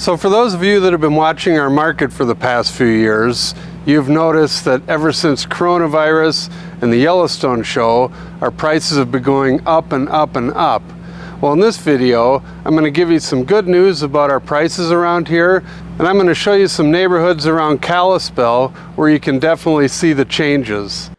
So for those of you that have been watching our market for the past few years, you've noticed that ever since coronavirus and the Yellowstone show, our prices have been going up and up and up. Well, in this video, I'm going to give you some good news about our prices around here, and I'm going to show you some neighborhoods around Kalispell where you can definitely see the changes.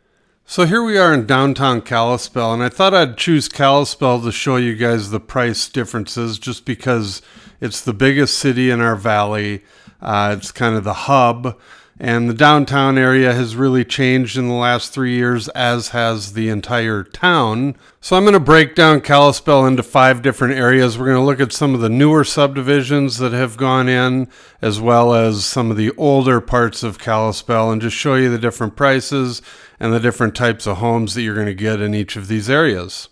So here we are in downtown Kalispell, and I thought I'd choose Kalispell to show you guys the price differences just because it's the biggest city in our valley. It's kind of the hub, and the downtown area has really changed in the last 3 years, as has the entire town. So I'm going to break down Kalispell into 5 different areas. We're going to look at some of the newer subdivisions that have gone in, as well as some of the older parts of Kalispell, and just show you the different prices and the different types of homes that you're going to get in each of these areas.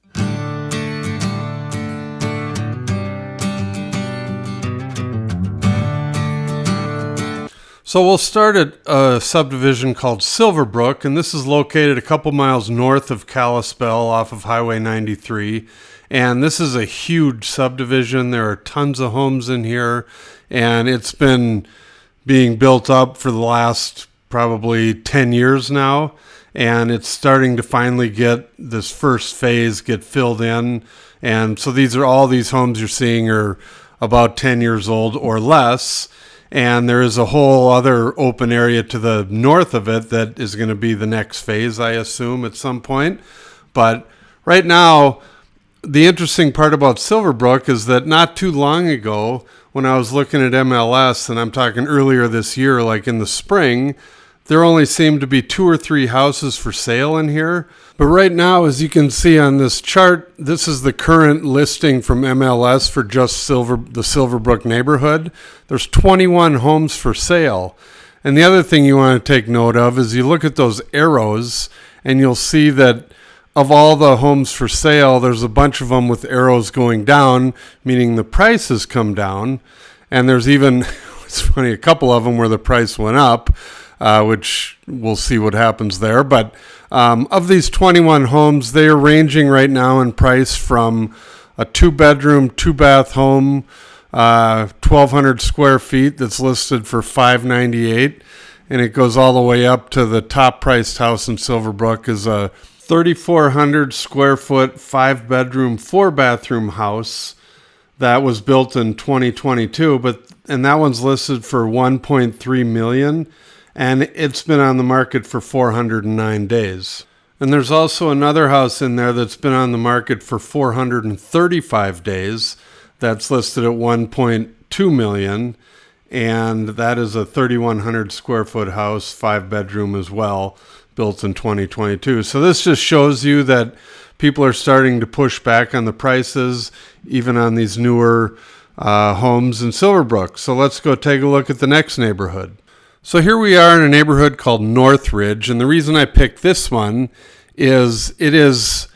So we'll start at a subdivision called Silverbrook, and this is located a couple miles north of Kalispell off of Highway 93. And this is a huge subdivision. There are tons of homes in here, and it's been being built up for the last probably 10 years now. And it's starting to finally get this first phase get filled in. And so all these homes you're seeing are about 10 years old or less. And there is a whole other open area to the north of it that is going to be the next phase, I assume, at some point. But right now, the interesting part about Silverbrook is that not too long ago, when I was looking at MLS, and I'm talking earlier this year, like in the spring, there only seemed to be 2 or 3 houses for sale in here. But right now, as you can see on this chart, this is the current listing from MLS for just the Silverbrook neighborhood. There's 21 homes for sale. And the other thing you want to take note of is you look at those arrows, and you'll see that of all the homes for sale, there's a bunch of them with arrows going down, meaning the price has come down. And there's even, it's funny, a couple of them where the price went up, which we'll see what happens there. But of these 21 homes, they are ranging right now in price from a 2-bedroom, 2-bath home, 1,200 square feet that's listed for $598, and it goes all the way up to the top-priced house in Silverbrook is a 3,400 square foot, 5-bedroom, 4-bathroom house that was built in 2022, and that one's listed for $1.3 million. And it's been on the market for 409 days. And there's also another house in there that's been on the market for 435 days that's listed at $1.2 million. And that is a 3,100 square foot house, 5-bedroom as well, built in 2022. So this just shows you that people are starting to push back on the prices, even on these newer homes in Silverbrook. So let's go take a look at the next neighborhood. So here we are in a neighborhood called Northridge, and the reason I picked this one is it is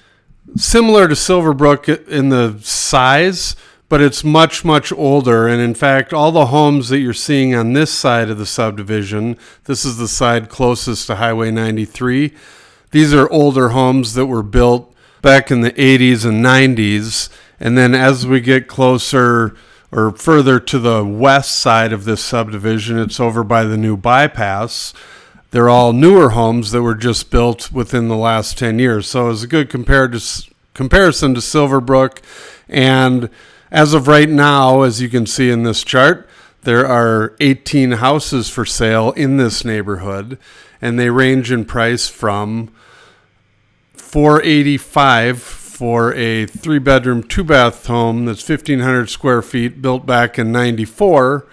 similar to Silverbrook in the size, but it's much, much older. And in fact, all the homes that you're seeing on this side of the subdivision, this is the side closest to Highway 93, these are older homes that were built back in the 80s and 90s. And then as we get closer or further to the west side of this subdivision, it's over by the new bypass. They're all newer homes that were just built within the last 10 years. So it's a good comparison to Silverbrook. And as of right now, as you can see in this chart, there are 18 houses for sale in this neighborhood, and they range in price from $485 for a 3-bedroom, 2-bath home that's 1,500 square feet, built back in 94.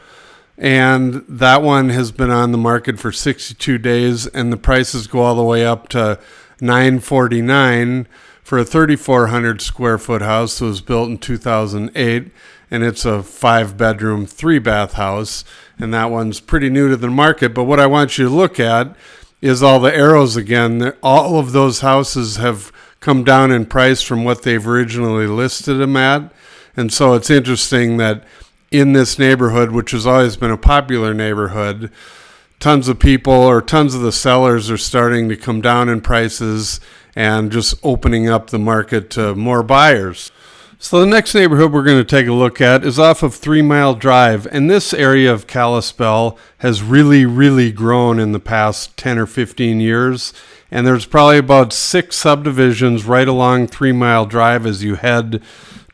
And that one has been on the market for 62 days, and the prices go all the way up to $949 for a 3,400 square foot house that was built in 2008. And it's a 5-bedroom, 3-bath house. And that one's pretty new to the market. But what I want you to look at is all the arrows again. All of those houses have come down in price from what they've originally listed them at. And so it's interesting that in this neighborhood, which has always been a popular neighborhood, tons of people or tons of the sellers are starting to come down in prices and just opening up the market to more buyers. So the next neighborhood we're going to take a look at is off of 3 Mile Drive, and this area of Kalispell has really grown in the past 10 or 15 years, and there's probably about 6 subdivisions right along 3 Mile Drive as you head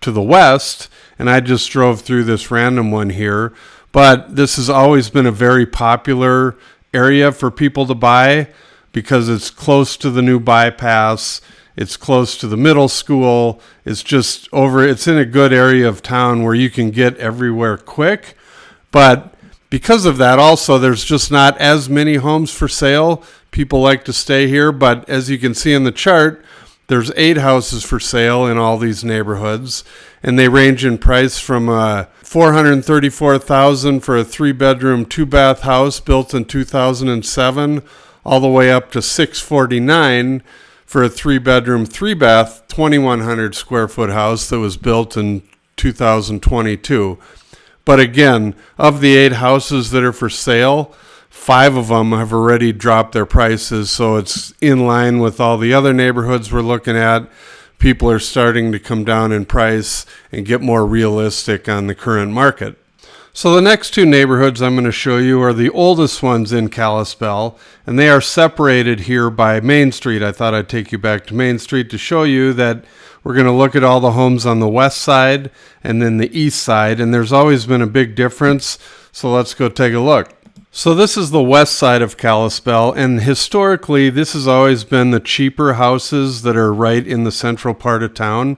to the west, and I just drove through this random one here, but this has always been a very popular area for people to buy because it's close to the new bypass. It's close to the middle school. It's in a good area of town where you can get everywhere quick. But because of that, also, there's just not as many homes for sale. People like to stay here. But as you can see in the chart, there's 8 houses for sale in all these neighborhoods. And they range in price from $434,000 for a 3-bedroom, 2-bath house built in 2007, all the way up to $649,000 for a 3-bedroom, 3-bath, 2,100 square foot house that was built in 2022. But again, of the 8 houses that are for sale, 5 of them have already dropped their prices, so it's in line with all the other neighborhoods we're looking at. People are starting to come down in price and get more realistic on the current market. So the next 2 neighborhoods I'm going to show you are the oldest ones in Kalispell, and they are separated here by Main Street. I thought I'd take you back to Main Street to show you that we're going to look at all the homes on the west side and then the east side, and there's always been a big difference, so let's go take a look. So this is the west side of Kalispell, and historically this has always been the cheaper houses that are right in the central part of town.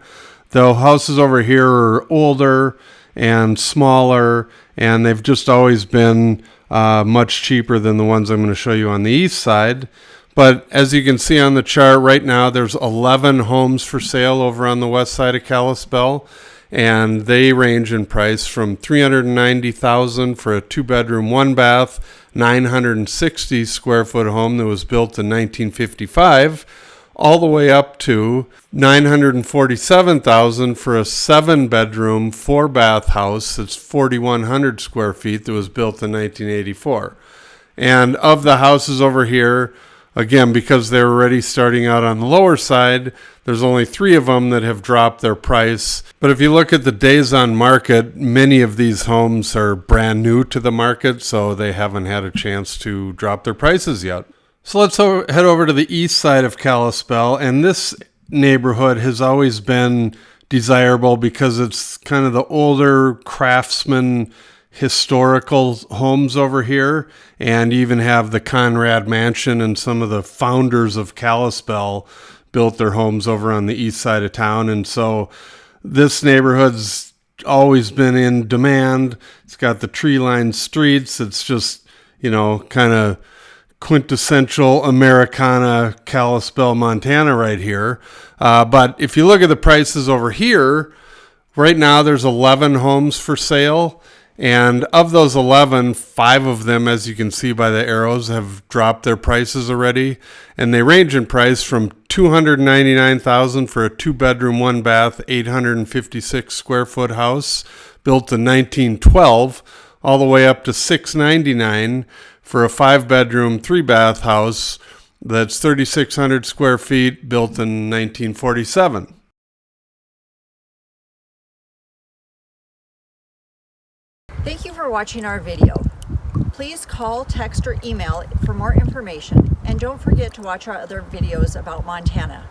The houses over here are older and smaller, and they've just always been much cheaper than the ones I'm going to show you on the east side. But as you can see on the chart right now, there's 11 homes for sale over on the west side of Kalispell, and they range in price from $390,000 for a 2-bedroom, 1-bath, 960 square foot home that was built in 1955, all the way up to $947,000 for a 7-bedroom, 4-bath house that's 4,100 square feet that was built in 1984. And of the houses over here, again, because they're already starting out on the lower side, there's only 3 of them that have dropped their price. But if you look at the days on market, many of these homes are brand new to the market, so they haven't had a chance to drop their prices yet. So let's head over to the east side of Kalispell, and this neighborhood has always been desirable because it's kind of the older Craftsman historical homes over here, and you even have the Conrad Mansion, and some of the founders of Kalispell built their homes over on the east side of town, and so this neighborhood's always been in demand. It's got the tree-lined streets. It's just, kind of quintessential Americana Kalispell, Montana right here. But if you look at the prices over here, right now there's 11 homes for sale. And of those 11, 5 of them, as you can see by the arrows, have dropped their prices already. And they range in price from $299,000 for a 2-bedroom, 1-bath, 856 square foot house built in 1912, all the way up to $699,000 for a 5-bedroom, 3-bath house that's 3,600 square feet built in 1947. Thank you for watching our video. Please call, text, or email for more information, and don't forget to watch our other videos about Montana.